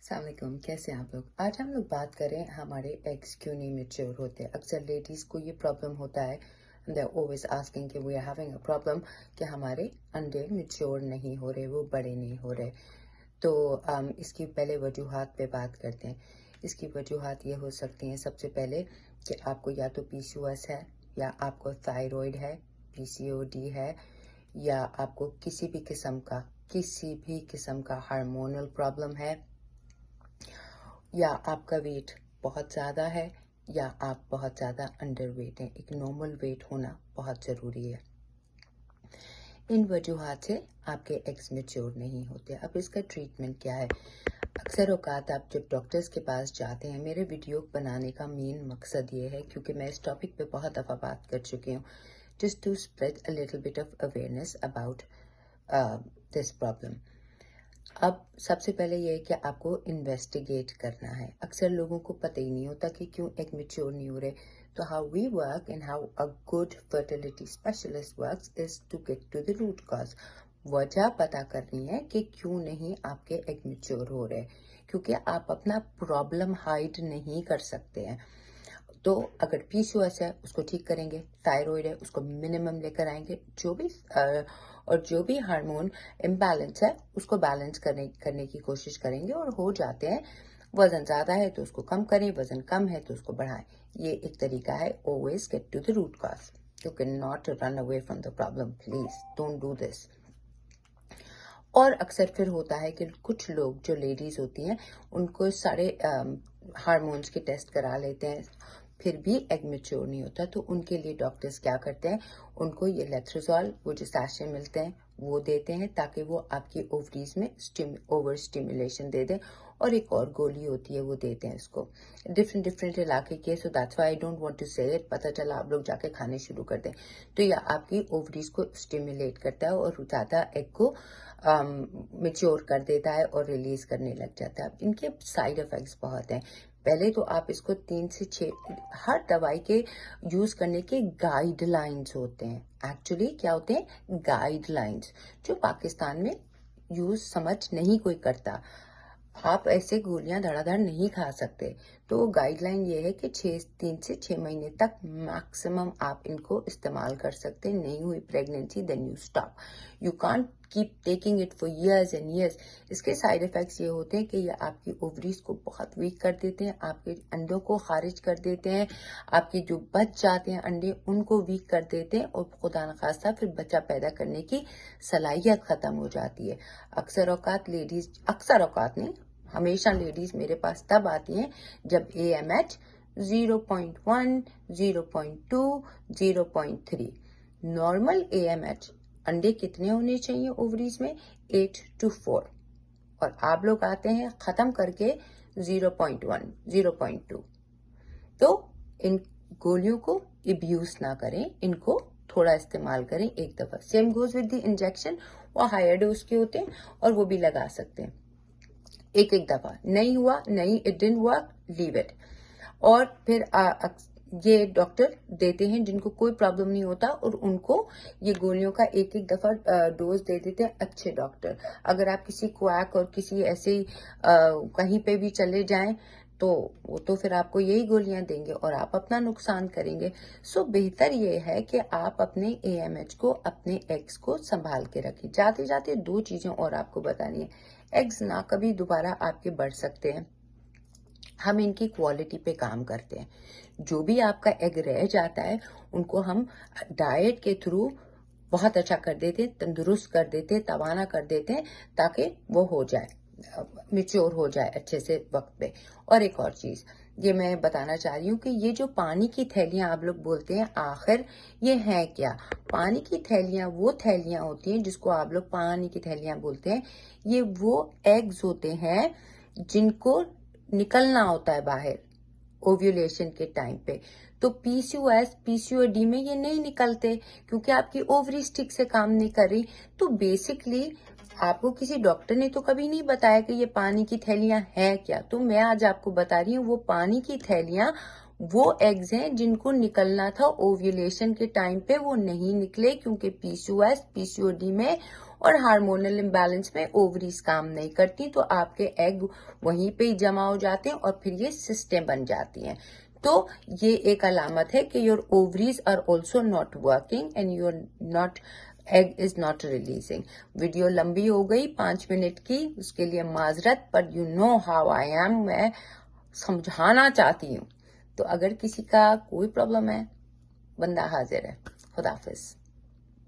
अस्सलाम वालेकुम, कैसे हैं आप लोग। आज हम लोग बात करें हमारे एग्स क्यों नहीं मेच्योर होते। अक्सर लेडीज़ को ये प्रॉब्लम होता है, दे आर ऑलवेज आस्किंग कि we are having a problem कि हमारे अंडे मेच्योर नहीं हो रहे, वो बड़े नहीं हो रहे। तो इसकी पहले वजूहात पे बात करते हैं। इसकी वजूहात ये हो सकती हैं, सबसे पहले कि आपको या तो PCOS है, या आपको थायराइड है, PCOD है, या आपको किसी भी किस्म का हार्मोनल प्रॉब्लम है, या आपका वेट बहुत ज़्यादा है, या आप बहुत ज़्यादा अंडर वेट हैं। एक नॉर्मल वेट होना बहुत ज़रूरी है। इन वजूहात से आपके एग्स मेच्योर नहीं होते। अब इसका ट्रीटमेंट क्या है। अक्सर औकात आप जब डॉक्टर्स के पास जाते हैं, मेरे वीडियो बनाने का मेन मकसद ये है, क्योंकि मैं इस टॉपिक पे बहुत दफ़ा बात कर चुकी हूँ, just to spread a little bit of awareness about this problem. अब सबसे पहले ये है कि आपको इन्वेस्टिगेट करना है। अक्सर लोगों को पता ही नहीं होता कि क्यों एग मैच्योर नहीं हो रहे। तो how we work and how a good fertility specialist works is to get to the root cause. वजह पता करनी है कि क्यों नहीं आपके एग मैच्योर हो रहे, क्योंकि आप अपना प्रॉब्लम हाइड नहीं कर सकते हैं। तो अगर PCOS है उसको ठीक करेंगे, थायराइड है उसको मिनिमम लेकर आएंगे, जो भी हार्मोन इम्बैलेंस है उसको बैलेंस करने की कोशिश करेंगे और हो जाते हैं। वजन ज्यादा है तो उसको कम करें, वजन कम है तो उसको बढ़ाएं। ये एक तरीका है। Always get to the root cause. You can not run away from the problem, please don't do this. और अक्सर फिर होता है कि कुछ लोग, जो लेडीज होती हैं, उनको सारे हार्मोन्स के टेस्ट करा लेते हैं, फिर भी एग मैच्योर नहीं होता। तो उनके लिए डॉक्टर्स क्या करते हैं, उनको ये लेट्रोजोल, वो जो सैशे मिलते हैं, वो देते हैं ताकि वो आपकी ओवरीज में ओवर स्टिमुलेशन दे दें। और एक और गोली होती है, वो देते हैं इसको। डिफरेंट इलाके के, so that's why I don't want to say it. पता चला आप लोग जाके खाने शुरू कर दें, तो ये आपकी ओवरीज को स्टिमुलेट करता है और ज़्यादा एग को मेच्योर कर देता है और रिलीज करने लग जाता है। इनके साइड इफेक्ट्स बहुत हैं। पहले तो आप इसको 3 से 6, हर दवाई के यूज करने के गाइडलाइंस होते हैं। एक्चुअली क्या होते हैं, गाइडलाइंस, जो पाकिस्तान में यूज समझ नहीं कोई करता। आप ऐसे गोलियां धड़ाधड़ नहीं खा सकते। तो गाइडलाइन ये है कि 3 से 6 महीने तक मैक्सिमम आप इनको इस्तेमाल कर सकते हैं। नहीं हुई pregnancy, then you stop. You can't keep taking it for years and years. इसके साइड इफेक्ट्स ये होते हैं कि ये आपकी ओवरीज को बहुत वीक कर देते हैं, आपके अंडों को खारिज कर देते हैं, आपके जो बच जाते हैं अंडे उनको वीक कर देते हैं, और खुदा न खास्ता फिर बच्चा पैदा करने की सलाहियत खत्म हो जाती है। अक्सर औकात नहीं, हमेशा लेडीज मेरे पास तब आती हैं जब AMH 0.1, 0.2, 0.3। नॉर्मल AMH अंडे कितने होने चाहिए ओवरीज में, 8 to 4, और आप लोग आते हैं खत्म करके 0.1, 0.2। तो इन गोलियों को अब्यूज ना करें, इनको थोड़ा इस्तेमाल करें एक दफा। Same goes with the injection, वो हायर डोज के होते हैं और वो भी लगा सकते हैं एक दफा। नहीं हुआ, नहीं, it didn't work, leave it. और फिर ये डॉक्टर देते हैं जिनको कोई प्रॉब्लम नहीं होता, और उनको ये गोलियों का एक दफा डोज दे देते हैं अच्छे डॉक्टर। अगर आप किसी क्वैक और किसी ऐसे कहीं पे भी चले जाएं, तो वो तो फिर आपको यही गोलियां देंगे और आप अपना नुकसान करेंगे। सो बेहतर ये है कि आप अपने AMH को, अपने एग्स को संभाल के रखें। जाते जाते 2 चीजें और आपको बतानी है। एग्स ना कभी दोबारा आपके बढ़ सकते हैं, हम इनकी क्वालिटी पे काम करते हैं। जो भी आपका एग रह जाता है उनको हम डाइट के थ्रू बहुत अच्छा कर देते हैं, तंदुरुस्त कर देते हैं, तवाना कर देते हैं, ताकि वो हो जाए, मेच्योर हो जाए अच्छे से वक्त पे। और एक और चीज ये मैं बताना चाह रही हूँ कि ये जो पानी की थैलियां आप लोग बोलते हैं, आखिर ये है क्या। पानी की थैलियां वो थैलियां होती हैं जिसको आप लोग पानी की थैलियां बोलते हैं। ये वो एग्स होते हैं जिनको निकलना होता है बाहर ओव्यूलेशन के टाइम पे। तो PCOS, PCOD में ये नहीं निकलते, क्योंकि आपकी ओवरी ठीक से काम नहीं कर रही। तो बेसिकली आपको किसी डॉक्टर ने तो कभी नहीं बताया कि ये पानी की थैलियां हैं क्या। तो मैं आज आपको बता रही हूँ, वो पानी की थैलियां वो एग्स हैं जिनको निकलना था ओव्यूलेशन के टाइम पे, वो नहीं निकले, क्योंकि PCOS, PCOD में اور ہارمونل امبیلنس میں اووریز کام نہیں کرتی تو آپ کے ایگ وہیں پہ ہی جمع ہو جاتے ہیں اور پھر یہ سسٹیں بن جاتی ہیں. تو یہ ایک علامت ہے کہ your ovaries are also not working and you are not egg is not releasing. Video لمبی ہو گئی 5 منٹ کی، اس کے لیے معذرت، پر you know how I am, میں سمجھانا چاہتی ہوں. تو اگر کسی کا کوئی پرابلم ہے، بندہ حاضر ہے. خدا حافظ.